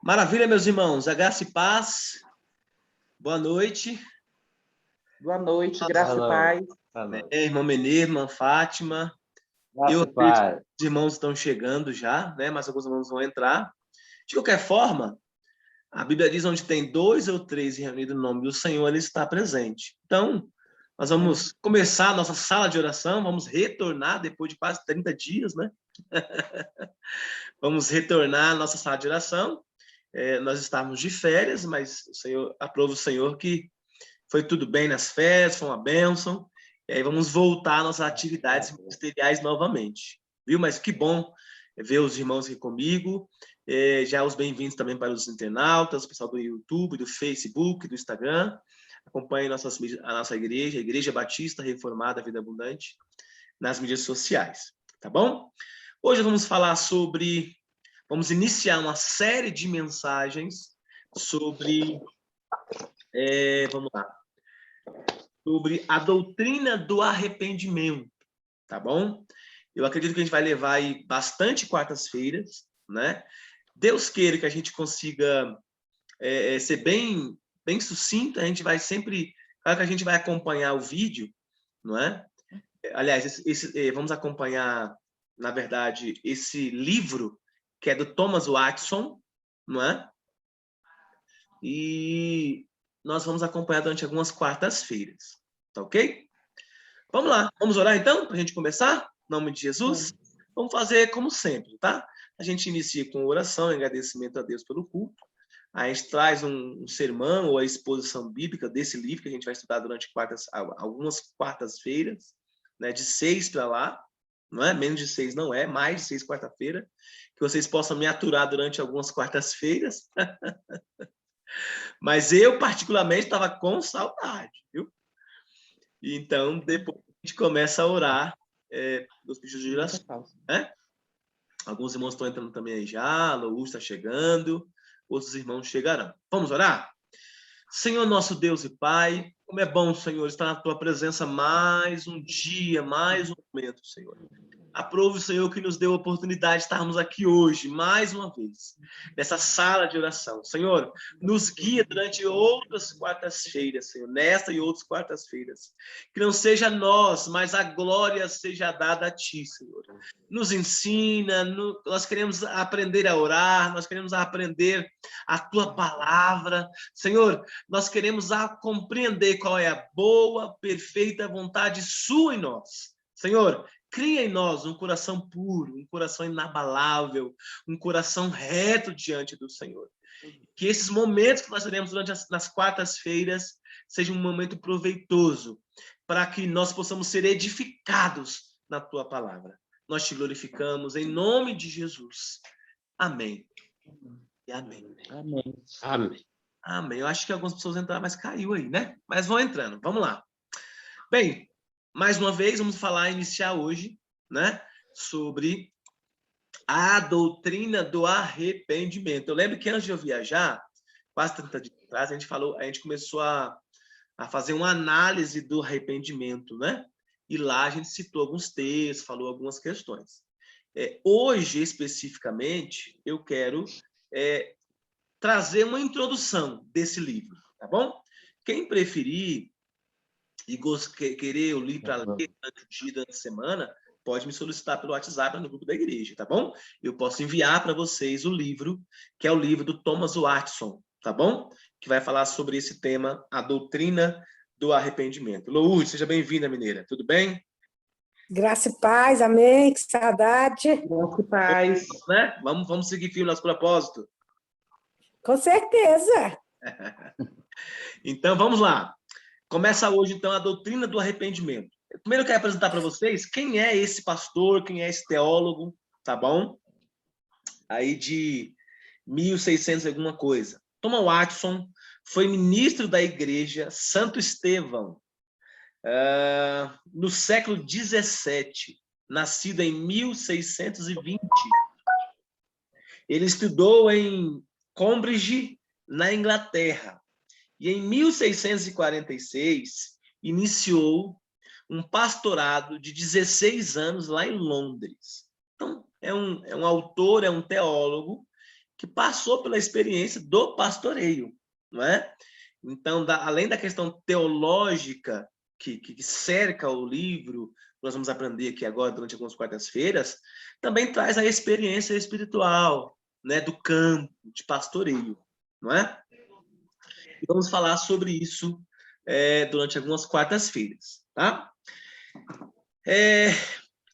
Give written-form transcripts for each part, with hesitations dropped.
Maravilha, meus irmãos. A graça e paz. Boa noite. Boa noite, graça e paz. Irmã Menezes, irmã Fátima. Graça e paz. Os irmãos estão chegando já, né? Mas alguns irmãos vão entrar. De qualquer forma, a Bíblia diz onde tem 2 ou 3 reunidos no nome do Senhor, Ele está presente. Então, nós vamos começar a nossa sala de oração, vamos retornar depois de quase 30 dias, né? Vamos retornar à nossa sala de oração. Nós estávamos de férias, mas o Senhor, aprova o Senhor que foi tudo bem nas férias, foi uma bênção. E aí vamos voltar às nossas atividades ministeriais novamente. Viu? Mas que bom ver os irmãos aqui comigo. Já os bem-vindos também para os internautas, o pessoal do YouTube, do Facebook, do Instagram. Acompanhe a nossa igreja, a Igreja Batista Reformada Vida Abundante, nas mídias sociais. Tá bom? Hoje vamos falar sobre... Vamos iniciar uma série de mensagens sobre... vamos lá. Sobre a doutrina do arrependimento, tá bom? Eu acredito que a gente vai levar aí bastante quartas-feiras, né? Deus queira que a gente consiga ser bem sucinto, a gente vai sempre... Claro que a gente vai acompanhar o vídeo, não é? Aliás, vamos acompanhar, na verdade, esse livro que é do Thomas Watson, não é? E nós vamos acompanhar durante algumas quartas-feiras, tá ok? Vamos lá, vamos orar então, para a gente começar? Em nome de Jesus? Vamos fazer como sempre, tá? A gente inicia com oração, agradecimento a Deus pelo culto. A gente traz um sermão ou a exposição bíblica desse livro que a gente vai estudar durante algumas quartas-feiras, né? De 6 para lá, não é? Menos de 6 não é, mais de 6 quarta-feira. Que vocês possam me aturar durante algumas quartas-feiras. Mas eu, particularmente, estava com saudade, viu? Então, depois a gente começa a orar dos pedidos de oração, né? Alguns irmãos estão entrando também aí já, Luz está chegando, outros irmãos chegarão. Vamos orar? Senhor, nosso Deus e Pai, como é bom, Senhor, estar na Tua presença mais um dia, mais um momento, Senhor. Aprove, Senhor, que nos deu a oportunidade de estarmos aqui hoje, mais uma vez, nessa sala de oração. Senhor, nos guia durante outras quartas-feiras, Senhor, nesta e outras quartas-feiras. Que não seja nós, mas a glória seja dada a Ti, Senhor. Nos ensina, nós queremos aprender a orar, nós queremos aprender a Tua palavra. Senhor, nós queremos compreender qual é a boa, perfeita vontade Sua em nós. Senhor, cria em nós um coração puro, um coração inabalável, um coração reto diante do Senhor. Que esses momentos que nós teremos durante nas quartas-feiras sejam um momento proveitoso, para que nós possamos ser edificados na Tua palavra. Nós Te glorificamos em nome de Jesus. Amém. E amém. Amém. Amém. Amém. Eu acho que algumas pessoas entraram, mas caiu aí, né? Mas vão entrando. Vamos lá. Bem, mais uma vez, vamos iniciar hoje, né, sobre a doutrina do arrependimento. Eu lembro que antes de eu viajar, quase 30 dias atrás, a gente começou a fazer uma análise do arrependimento, né? E lá a gente citou alguns textos, falou algumas questões. Hoje, especificamente, eu quero trazer uma introdução desse livro, tá bom? Quem preferir e querer o livro para ler durante o dia, durante a semana, pode me solicitar pelo WhatsApp no grupo da igreja, tá bom? Eu posso enviar para vocês o livro, que é o livro do Thomas Watson, tá bom? Que vai falar sobre esse tema, a doutrina do arrependimento. Lourdes, seja bem-vinda, mineira. Tudo bem? Graça e paz, amém, que saudade. Graça e paz. Né? Vamos seguir firme nosso propósito? Com certeza. Então, vamos lá. Começa hoje, então, a doutrina do arrependimento. Primeiro eu quero apresentar para vocês quem é esse pastor, quem é esse teólogo, tá bom? Aí de 1600 alguma coisa. Thomas Watson foi ministro da igreja Santo Estevão no século 17, nascido em 1620. Ele estudou em Cambridge, na Inglaterra. E em 1646, iniciou um pastorado de 16 anos lá em Londres. Então, é um autor, é um teólogo que passou pela experiência do pastoreio, não é? Então, além da questão teológica que cerca o livro, nós vamos aprender aqui agora durante algumas quartas-feiras, também traz a experiência espiritual, né, do campo, de pastoreio, não é? E vamos falar sobre isso durante algumas quartas-feiras, tá?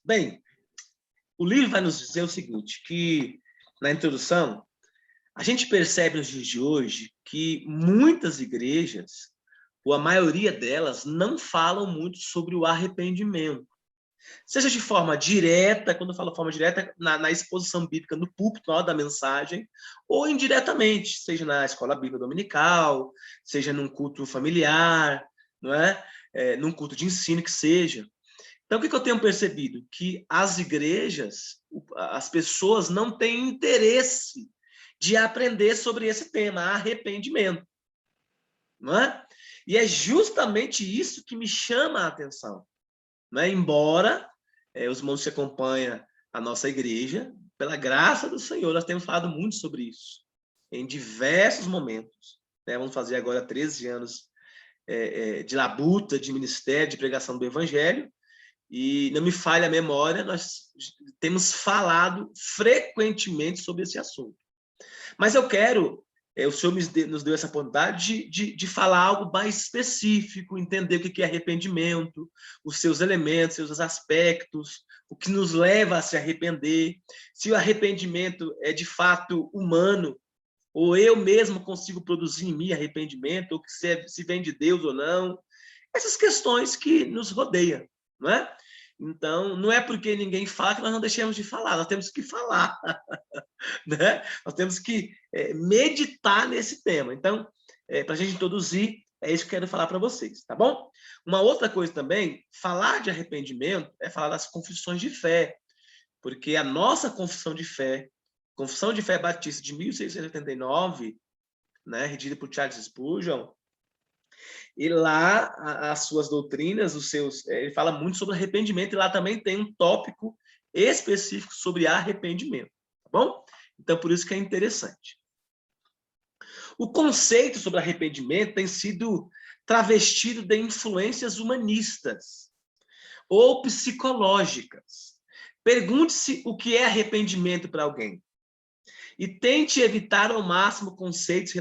Bem, o livro vai nos dizer o seguinte, que na introdução, a gente percebe nos dias de hoje que muitas igrejas, ou a maioria delas, não falam muito sobre o arrependimento. Seja de forma direta, quando eu falo forma direta, na exposição bíblica, no púlpito, na hora da mensagem, ou indiretamente, seja na escola bíblica dominical, seja num culto familiar, não é? Num culto de ensino que seja. Então, o que eu tenho percebido? Que as igrejas, as pessoas não têm interesse de aprender sobre esse tema, arrependimento. Não é? E é justamente isso que me chama a atenção. Não é? Embora os irmãos que acompanham a nossa igreja, pela graça do Senhor, nós temos falado muito sobre isso, em diversos momentos. Né? Vamos fazer agora 13 anos de labuta, de ministério, de pregação do Evangelho, e não me falha a memória, nós temos falado frequentemente sobre esse assunto. Mas eu quero, o Senhor nos deu essa oportunidade de falar algo mais específico, entender o que é arrependimento, os seus elementos, seus aspectos, o que nos leva a se arrepender, se o arrependimento é de fato humano, ou eu mesmo consigo produzir em mim arrependimento, ou que se vem de Deus ou não. Essas questões que nos rodeiam, não é? Então, não é porque ninguém fala que nós não deixemos de falar, nós temos que falar, né? Nós temos que meditar nesse tema. Então, para a gente introduzir, é isso que eu quero falar para vocês, tá bom? Uma outra coisa também, falar de arrependimento é falar das confissões de fé, porque a nossa Confissão de Fé Batista de 1689, né, redigida por Charles Spurgeon, e lá as suas doutrinas, ele fala muito sobre arrependimento, e lá também tem um tópico específico sobre arrependimento, tá bom? Então, por isso que é interessante. O conceito sobre arrependimento tem sido travestido de influências humanistas ou psicológicas. Pergunte-se o que é arrependimento para alguém e tente evitar ao máximo conceitos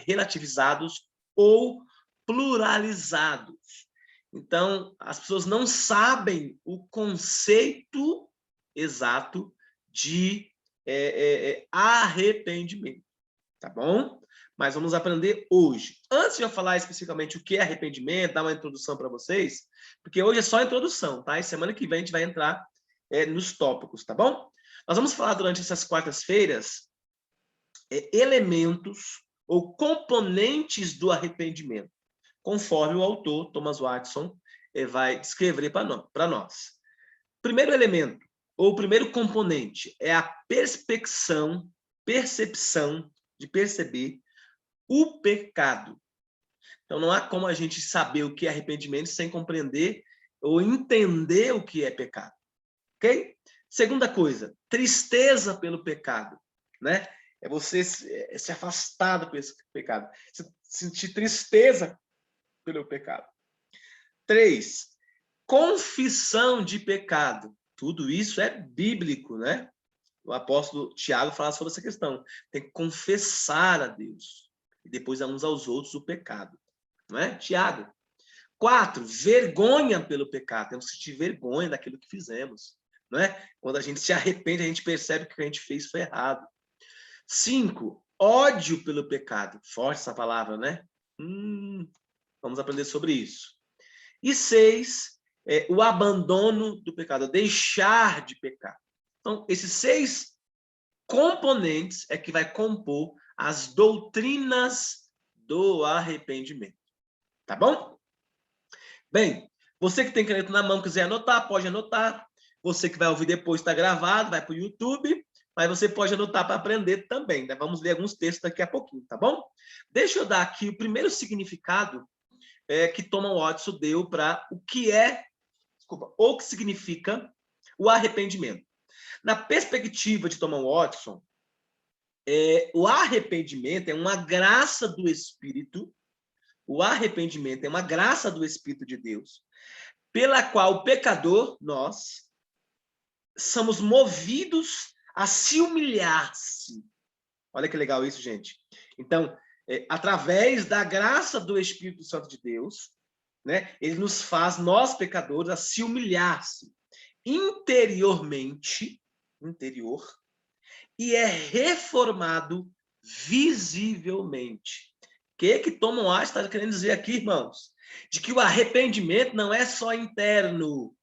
relativizados ou pluralizados. Então, as pessoas não sabem o conceito exato de arrependimento, tá bom? Mas vamos aprender hoje. Antes de eu falar especificamente o que é arrependimento, dar uma introdução para vocês, porque hoje é só a introdução, tá? E semana que vem a gente vai entrar nos tópicos, tá bom? Nós vamos falar durante essas quartas-feiras elementos ou componentes do arrependimento, conforme o autor, Thomas Watson, vai descrever para nós. Primeiro elemento, ou primeiro componente, é a percepção de perceber o pecado. Então, não há como a gente saber o que é arrependimento sem compreender ou entender o que é pecado. Ok? Segunda coisa, tristeza pelo pecado, né? É você se afastar do pecado, sentir tristeza pelo pecado. 3, confissão de pecado. Tudo isso é bíblico, né? O apóstolo Tiago fala sobre essa questão. Tem que confessar a Deus e depois a uns aos outros o pecado, não é? Tiago. 4, vergonha pelo pecado. Temos que sentir vergonha daquilo que fizemos, não é? Quando a gente se arrepende, a gente percebe que o que a gente fez foi errado. 5, ódio pelo pecado. Forte essa palavra, né? Vamos aprender sobre isso. E 6, o abandono do pecado, deixar de pecar. Então, esses 6 componentes é que vai compor as doutrinas do arrependimento. Tá bom? Bem, você que tem caneta na mão, quiser anotar, pode anotar. Você que vai ouvir depois, está gravado, vai para o YouTube, mas você pode anotar para aprender também, né? Vamos ler alguns textos daqui a pouquinho, tá bom? Deixa eu dar aqui o primeiro significado que Thomas Watson deu para o que ou que significa o arrependimento. Na perspectiva de Thomas Watson, O arrependimento é uma graça do Espírito. O arrependimento é uma graça do Espírito de Deus, pela qual o pecador, nós, somos movidos a se humilhar-se. Olha que legal isso, gente. Então, através da graça do Espírito Santo de Deus, né, ele nos faz, nós pecadores, a se humilhar-se interiormente, e é reformado visivelmente. O que Tom White está querendo dizer aqui, irmãos? De que o arrependimento não é só interno,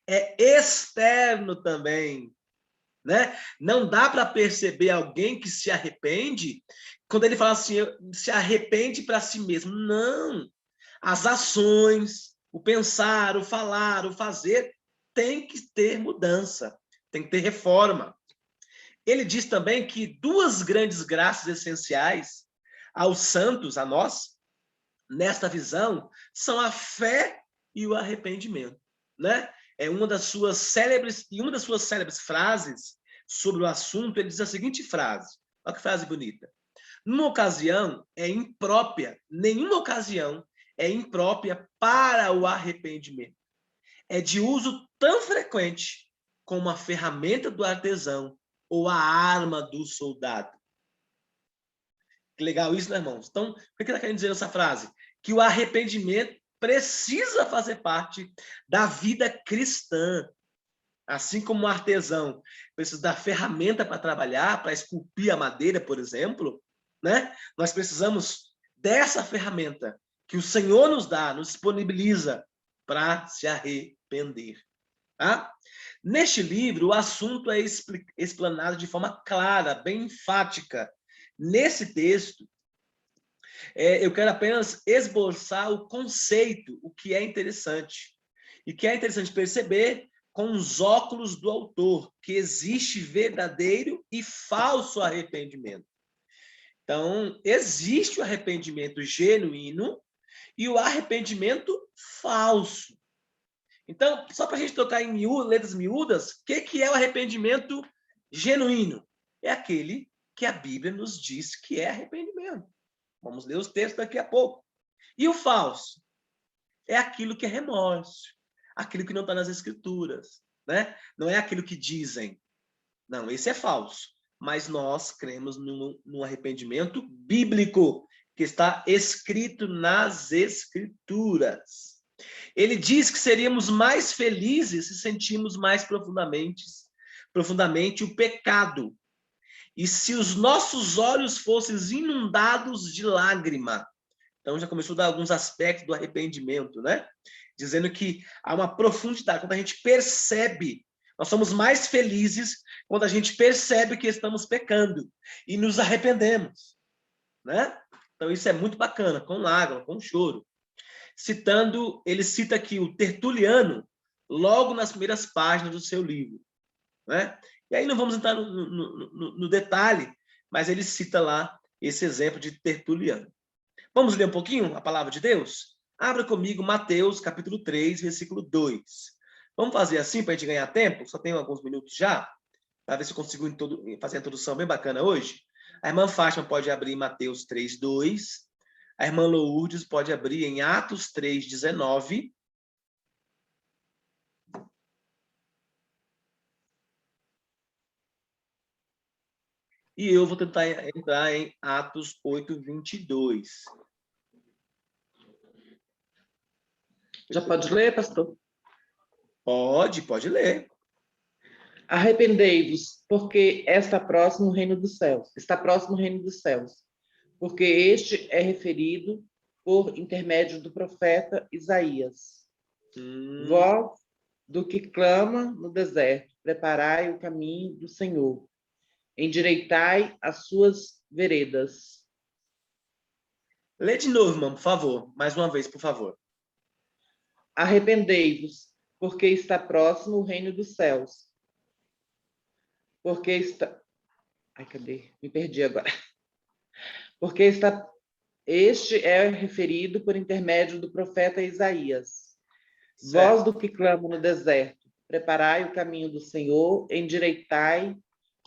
é externo também. Né? Não dá para perceber alguém que se arrepende quando ele fala assim, se arrepende para si mesmo. Não. As ações, o pensar, o falar, o fazer, tem que ter mudança, tem que ter reforma. Ele diz também que duas grandes graças essenciais aos santos, a nós, nesta visão, são a fé e o arrependimento. Né? Uma das suas célebres frases sobre o assunto, ele diz a seguinte frase, olha que frase bonita. Nenhuma ocasião é imprópria para o arrependimento. É de uso tão frequente como a ferramenta do artesão ou a arma do soldado. Que legal isso, né, irmãos? Então, o que ele está querendo dizer nessa frase? Que o arrependimento precisa fazer parte da vida cristã. Assim como o artesão precisa da ferramenta para trabalhar, para esculpir a madeira, por exemplo, né? Nós precisamos dessa ferramenta que o Senhor nos dá, nos disponibiliza para se arrepender. Tá? Neste livro, o assunto é explanado de forma clara, bem enfática. Nesse texto, eu quero apenas esboçar o conceito, o que é interessante. E que é interessante perceber com os óculos do autor, que existe verdadeiro e falso arrependimento. Então, existe o arrependimento genuíno e o arrependimento falso. Então, só para a gente tocar em letras miúdas, o que é o arrependimento genuíno? É aquele que a Bíblia nos diz que é arrependimento. Vamos ler os textos daqui a pouco. E o falso? É aquilo que é remorso, aquilo que não está nas Escrituras. Né? Não é aquilo que dizem. Não, esse é falso. Mas nós cremos num arrependimento bíblico, que está escrito nas Escrituras. Ele diz que seríamos mais felizes se sentimos mais profundamente o pecado. E se os nossos olhos fossem inundados de lágrima. Então, já começou a dar alguns aspectos do arrependimento, né? Dizendo que há uma profundidade. Quando a gente percebe, nós somos mais felizes quando a gente percebe que estamos pecando e nos arrependemos, né? Então, isso é muito bacana, com lágrima, com choro. Ele cita aqui o Tertuliano, logo nas primeiras páginas do seu livro. Né? E aí não vamos entrar no detalhe, mas ele cita lá esse exemplo de Tertuliano. Vamos ler um pouquinho a palavra de Deus? Abra comigo Mateus, capítulo 3, versículo 2. Vamos fazer assim para a gente ganhar tempo? Só tenho alguns minutos já, para ver se eu consigo fazer a introdução bem bacana hoje. A irmã Fátima pode abrir Mateus 3, 2. A irmã Lourdes pode abrir em Atos 3, 19. E eu vou tentar entrar em Atos 8, 22. Já pode ler, pastor? Pode ler. Arrependei-vos, porque está próximo o reino dos céus. Está próximo o reino dos céus. Porque este é referido por intermédio do profeta Isaías. Voz do que clama no deserto, preparai o caminho do Senhor, endireitai as suas veredas. Lê de novo, irmão, por favor. Mais uma vez, por favor. Arrependei-vos, porque está próximo o reino dos céus. Porque está... Ai, cadê? Me perdi agora. Porque este é referido por intermédio do profeta Isaías. Certo. Voz do que clama no deserto, preparai o caminho do Senhor, endireitai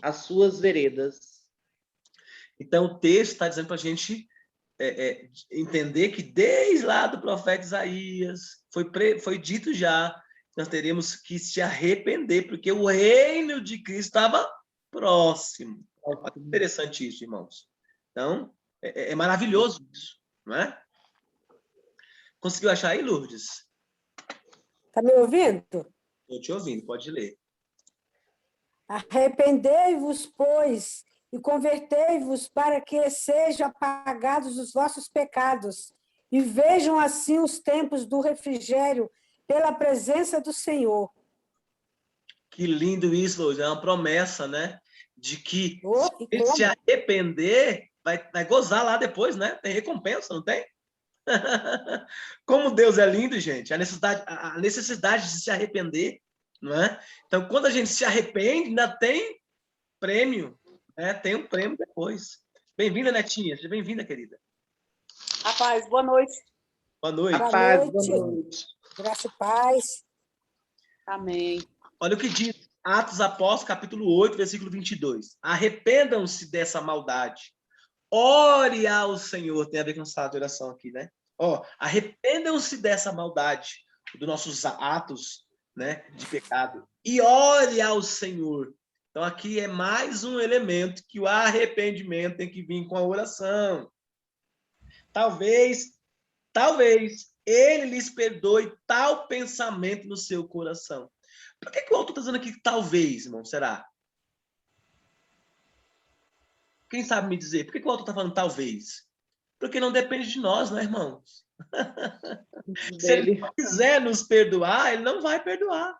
as suas veredas. Então, o texto está dizendo para a gente entender que desde lá do profeta Isaías, foi dito já, nós teremos que se arrepender, porque o reino de Cristo estava próximo. Olha que interessante isso, irmãos. Então, é maravilhoso isso, não é? Conseguiu achar aí, Lourdes? Está me ouvindo? Estou te ouvindo, pode ler. Arrependei-vos, pois, e convertei-vos para que sejam apagados os vossos pecados, e vejam assim os tempos do refrigério pela presença do Senhor. Que lindo isso, Lourdes. É uma promessa, né? De que Oh, se ele se arrepender, vai gozar lá depois, né? Tem recompensa, não tem? Como Deus é lindo, gente. A necessidade de se arrepender, não é? Então, quando a gente se arrepende, ainda tem prêmio, né? Tem um prêmio depois. Bem-vinda, Netinha. Seja bem-vinda, querida. Rapaz, boa noite. Boa noite. Rapaz, boa noite. Graça e paz. Amém. Olha o que diz Atos Apóstolos, capítulo 8, versículo 22. Arrependam-se dessa maldade. Ore ao Senhor. Tem a ver com o estado de oração aqui, né? Arrependam-se dessa maldade, dos nossos atos, né, de pecado. E ore ao Senhor. Então, aqui é mais um elemento que o arrependimento tem que vir com a oração. Talvez ele lhes perdoe tal pensamento no seu coração. Por que o autor está dizendo aqui talvez, irmão? Será? Quem sabe me dizer? Por que o autor está falando talvez? Porque não depende de nós, né, irmãos? Se ele quiser nos perdoar, ele não vai perdoar.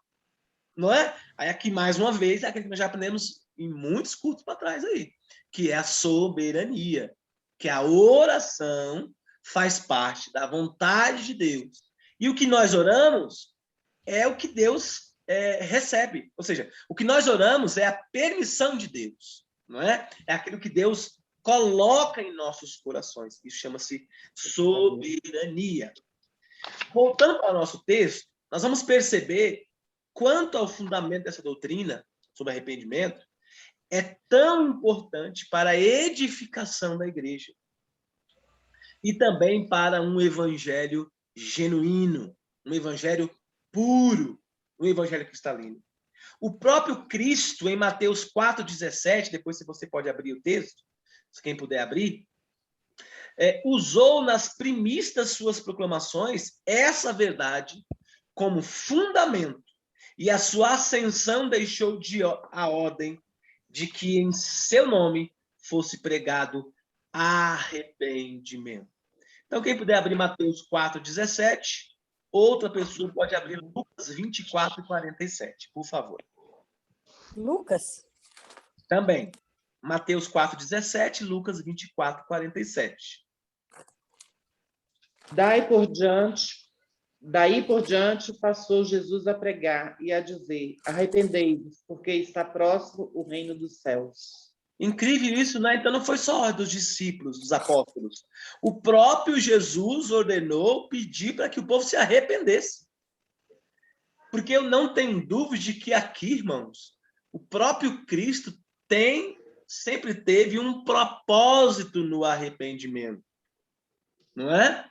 Não é? Aí aqui, mais uma vez, é aquilo que nós já aprendemos em muitos cultos para trás aí, que é a soberania, que a oração faz parte da vontade de Deus. E o que nós oramos é o que Deus recebe. Ou seja, o que nós oramos é a permissão de Deus, não é? É aquilo que Deus coloca em nossos corações. Isso chama-se soberania. Voltando para o nosso texto, nós vamos perceber quanto ao fundamento dessa doutrina sobre arrependimento é tão importante para a edificação da igreja e também para um evangelho genuíno, um evangelho puro, um evangelho cristalino. O próprio Cristo, em Mateus 4,17, depois se você pode abrir o texto, se quem puder abrir, usou nas primícias das suas proclamações essa verdade como fundamento, e a sua ascensão deixou a ordem de que em seu nome fosse pregado arrependimento. Então, quem puder abrir Mateus 4,17, outra pessoa pode abrir Lucas 24 e 47, por favor. Lucas? Também. Mateus 4,17, Lucas 24, 47. Daí por diante, passou Jesus a pregar e a dizer: arrependei-vos, porque está próximo o reino dos céus. Incrível isso, né? Então não foi só dos discípulos, dos apóstolos. O próprio Jesus ordenou, pediu para que o povo se arrependesse. Porque eu não tenho dúvida de que aqui, irmãos, o próprio Cristo sempre teve um propósito no arrependimento. Não é?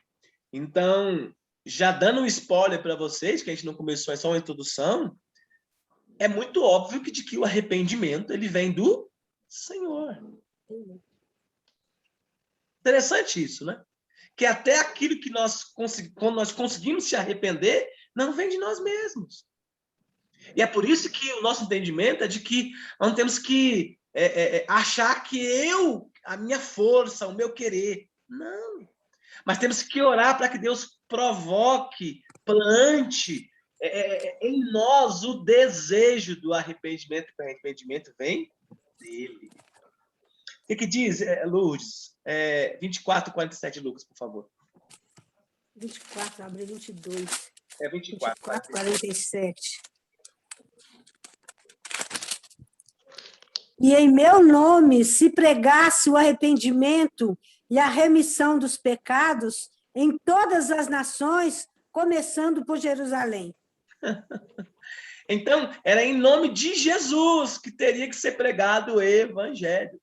Então, já dando um spoiler para vocês, que a gente não começou, é só uma introdução, é muito óbvio que o arrependimento ele vem do Senhor. Interessante isso, né? Que até aquilo que quando nós conseguimos se arrepender, não vem de nós mesmos. E é por isso que o nosso entendimento é de que nós temos que achar que a minha força, o meu querer. Não. Mas temos que orar para que Deus provoque, plante em nós o desejo do arrependimento, porque o arrependimento vem dele. O que diz, Lourdes? 24, 47, Lucas, por favor. 24, abre 22. 24, 47. E em meu nome, se pregasse o arrependimento e a remissão dos pecados em todas as nações, começando por Jerusalém. Então, era em nome de Jesus que teria que ser pregado o evangelho.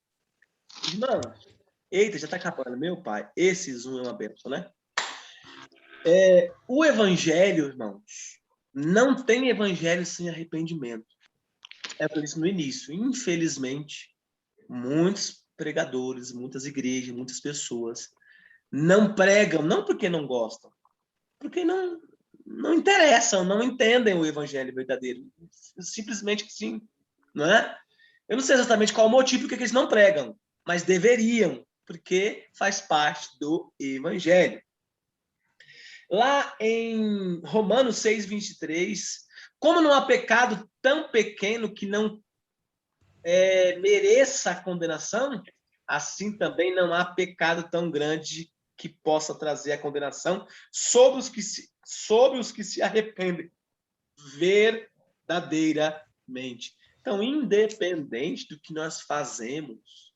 Irmãos, Eita, já está acabando. Meu pai, esse Zoom é uma bênção, né? O evangelho, irmãos, não tem evangelho sem arrependimento. É o que eu disse no início. Infelizmente, muitos pregadores, muitas igrejas, muitas pessoas não pregam, não porque não gostam, porque não interessam, não entendem o evangelho verdadeiro. Simplesmente sim, não é? Eu não sei exatamente qual o motivo que eles não pregam, mas deveriam, porque faz parte do evangelho. Lá em Romanos 6:23, como não há pecado tão pequeno que não mereça a condenação, assim também não há pecado tão grande que possa trazer a condenação sobre os que se arrependem verdadeiramente. Então, independente do que nós fazemos,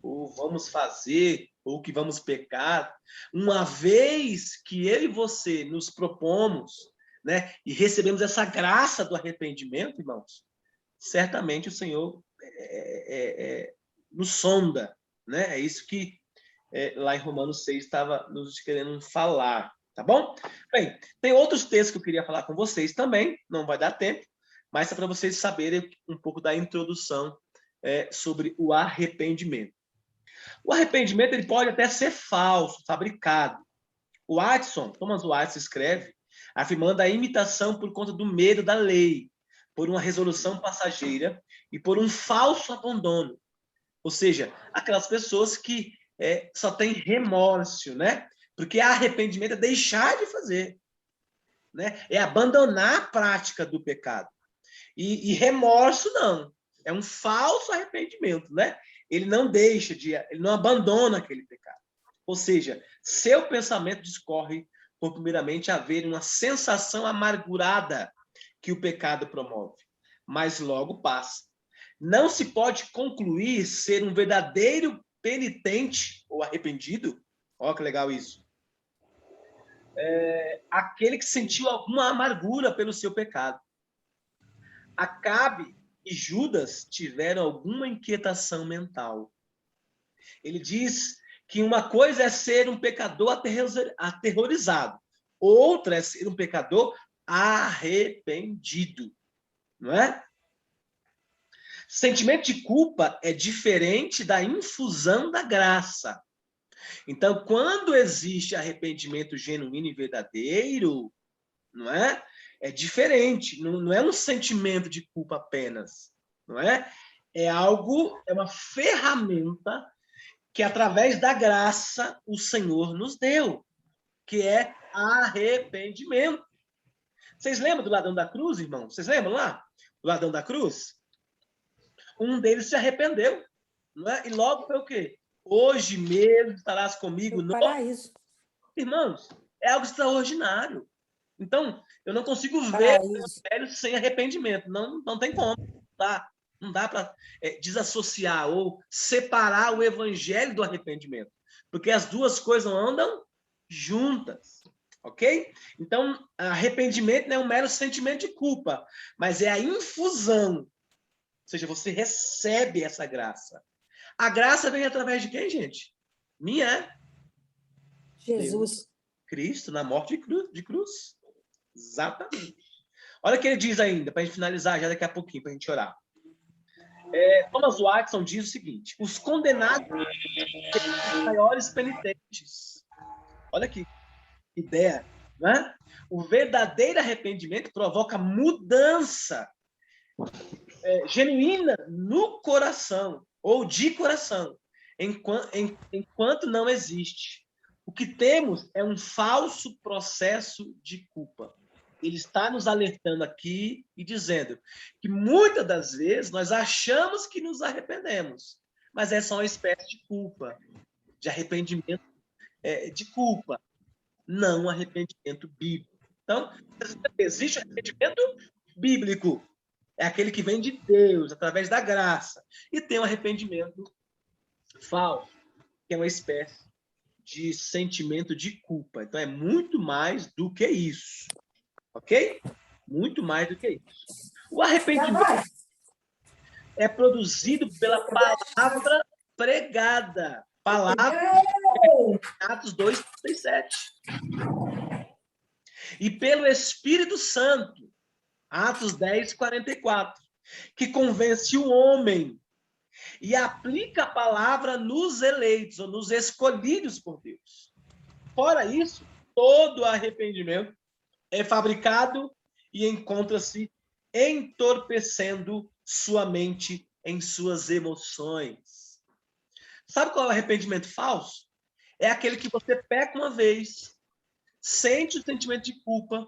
ou vamos fazer, ou que vamos pecar, uma vez que eu e você nos propomos, né, e recebemos essa graça do arrependimento, irmãos, certamente o Senhor nos sonda, né? É isso que lá em Romanos 6 estava nos querendo falar, tá bom? Bem, tem outros textos que eu queria falar com vocês também, não vai dar tempo, mas é para vocês saberem um pouco da introdução sobre o arrependimento. O arrependimento ele pode até ser falso, fabricado. O Thomas Watson escreve, afirmando a imitação por conta do medo da lei, por uma resolução passageira e por um falso abandono. Ou seja, aquelas pessoas que só têm remorso, né? Porque arrependimento é deixar de fazer, né? É abandonar a prática do pecado. E remorso não, é um falso arrependimento, né? Ele não ele não abandona aquele pecado. Ou seja, seu pensamento discorre por primeiramente haver uma sensação amargurada que o pecado promove, mas logo passa. Não se pode concluir ser um verdadeiro penitente ou arrependido. Olha que legal isso. Aquele que sentiu alguma amargura pelo seu pecado. Acabe e Judas tiveram alguma inquietação mental. Ele diz que uma coisa é ser um pecador aterrorizado, outra é ser um pecador arrependido, não é? Sentimento de culpa é diferente da infusão da graça. Então, quando existe arrependimento genuíno e verdadeiro, não é? É diferente, não é um sentimento de culpa apenas, não é? É uma ferramenta que através da graça o Senhor nos deu, que é arrependimento. Vocês lembram do ladrão da cruz, irmão? Vocês lembram lá? Do ladrão da cruz? Um deles se arrependeu, não é? E logo foi o quê? Hoje mesmo estarás comigo no paraíso. Irmãos, é algo extraordinário. Então, eu não consigo ver o evangelho sem arrependimento. Não tem como. Tá? Não dá para desassociar ou separar o evangelho do arrependimento. Porque as duas coisas andam juntas. Ok? Então, arrependimento não é um mero sentimento de culpa, mas é a infusão. Ou seja, você recebe essa graça. A graça vem através de quem, gente? Minha. Jesus. Deus, Cristo, na morte de cruz. Exatamente. Olha o que ele diz ainda, para a gente finalizar já daqui a pouquinho, para a gente orar. Thomas Watson diz o seguinte: os condenados são os maiores penitentes. Olha que ideia, né? O verdadeiro arrependimento provoca mudança genuína no coração, ou de coração, enquanto não existe. O que temos é um falso processo de culpa. Ele está nos alertando aqui e dizendo que muitas das vezes nós achamos que nos arrependemos, mas é só uma espécie de culpa, de arrependimento de culpa, não arrependimento bíblico. Então, existe arrependimento bíblico, é aquele que vem de Deus, através da graça, e tem um arrependimento falso, que é uma espécie de sentimento de culpa. Então, é muito mais do que isso. Ok? Muito mais do que isso. O arrependimento é produzido pela palavra pregada. Palavra Atos 2:37. E pelo Espírito Santo, Atos 10:44, que convence o homem e aplica a palavra nos eleitos, ou nos escolhidos por Deus. Fora isso, todo arrependimento é fabricado e encontra-se entorpecendo sua mente em suas emoções. Sabe qual é o arrependimento falso? É aquele que você peca uma vez, sente o sentimento de culpa,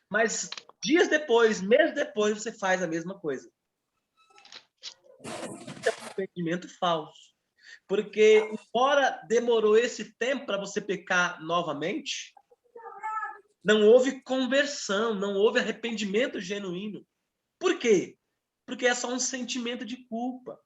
mas dias depois, meses depois, você faz a mesma coisa. É um arrependimento falso. Porque, embora demorou esse tempo para você pecar novamente, não houve conversão, não houve arrependimento genuíno. Por quê? Porque é só um sentimento de culpa,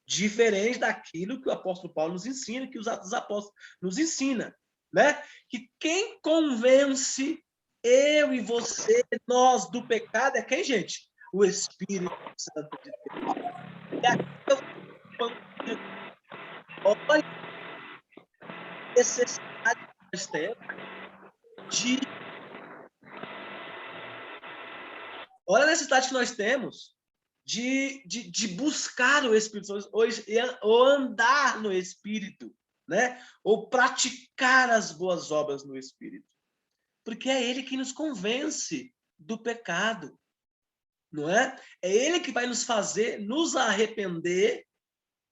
diferente daquilo que o apóstolo Paulo nos ensina, que os Atos dos Apóstolos nos ensina, né? Que quem convence eu e você, nós, do pecado, é quem, gente? O Espírito Santo de Deus. E aqui eu olha a necessidade que nós temos de... Olha a necessidade que nós temos de buscar o Espírito Santo, ou andar no Espírito, né? Ou praticar as boas obras no Espírito. Porque é Ele que nos convence do pecado, não é? É Ele que vai nos fazer nos arrepender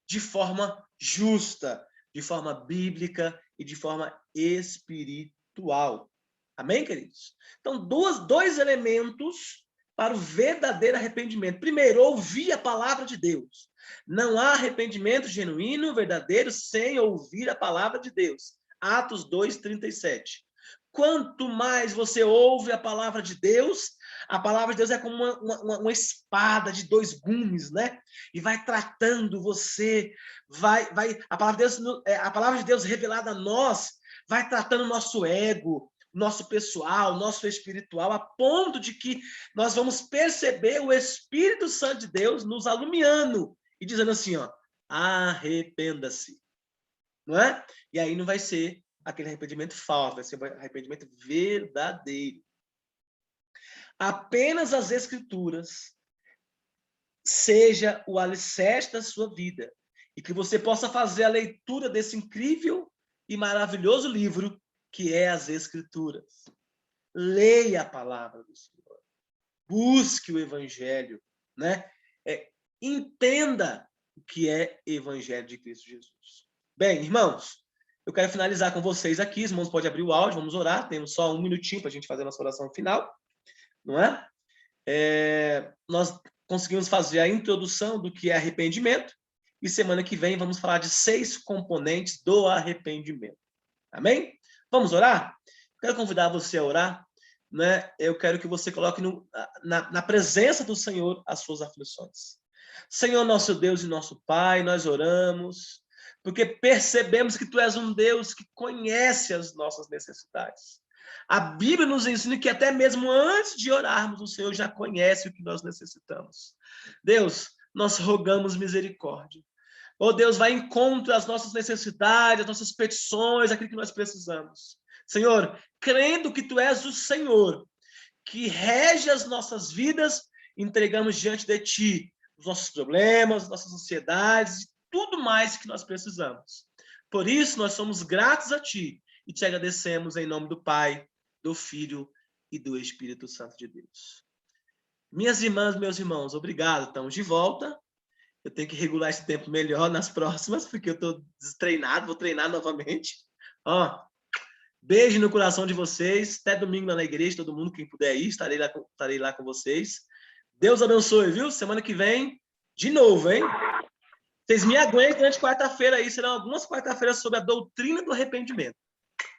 de forma justa, de forma bíblica e de forma espiritual. Amém, queridos? Então, dois elementos para o verdadeiro arrependimento. Primeiro, ouvir a palavra de Deus. Não há arrependimento genuíno, verdadeiro, sem ouvir a palavra de Deus. Atos 2:37. Quanto mais você ouve a palavra de Deus, a palavra de Deus é como uma espada de dois gumes, né? E vai tratando você, a palavra de Deus revelada a nós, vai tratando o nosso ego, nosso pessoal, nosso espiritual, a ponto de que nós vamos perceber o Espírito Santo de Deus nos alumiando e dizendo assim, ó, arrependa-se, não é? E aí não vai ser aquele arrependimento falso, vai ser um arrependimento verdadeiro. Apenas as Escrituras seja o alicerce da sua vida e que você possa fazer a leitura desse incrível e maravilhoso livro que é as Escrituras. Leia a palavra do Senhor. Busque o Evangelho, né? Entenda o que é Evangelho de Cristo Jesus. Bem, irmãos, eu quero finalizar com vocês aqui. Os irmãos podem abrir o áudio, vamos orar. Temos só um minutinho para a gente fazer a nossa oração final, não é? Nós conseguimos fazer a introdução do que é arrependimento e semana que vem vamos falar de 6 componentes do arrependimento. Amém? Vamos orar? Quero convidar você a orar, né? Eu quero que você coloque na presença do Senhor as suas aflições. Senhor, nosso Deus e nosso Pai, nós oramos porque percebemos que Tu és um Deus que conhece as nossas necessidades. A Bíblia nos ensina que até mesmo antes de orarmos, o Senhor já conhece o que nós necessitamos. Deus, nós rogamos misericórdia. Oh Deus, vai em encontro às nossas necessidades, às nossas petições, aquilo que nós precisamos. Senhor, crendo que Tu és o Senhor, que rege as nossas vidas, entregamos diante de Ti os nossos problemas, nossas ansiedades, tudo mais que nós precisamos. Por isso, nós somos gratos a Ti e Te agradecemos em nome do Pai, do Filho e do Espírito Santo de Deus. Minhas irmãs, meus irmãos, obrigado. Estamos de volta. Eu tenho que regular esse tempo melhor nas próximas, porque eu estou destreinado, vou treinar novamente. Ó, beijo no coração de vocês. Até domingo na igreja, todo mundo, quem puder ir, estarei lá com vocês. Deus abençoe, viu? Semana que vem, de novo, hein? Vocês me aguentem durante quarta-feira aí, serão algumas quarta-feiras sobre a doutrina do arrependimento.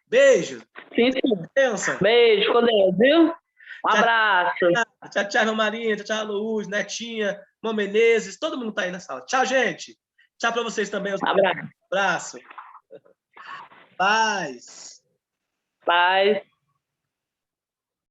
Beijo. Sim. Bênção. Beijo, com Deus, viu? Um abraço. Tchau, tchau, Marinha. Tchau, tchau, Luiz, Netinha, Mão Menezes. Todo mundo tá aí na sala. Tchau, gente. Tchau para vocês também. Abraço. Paz. Paz.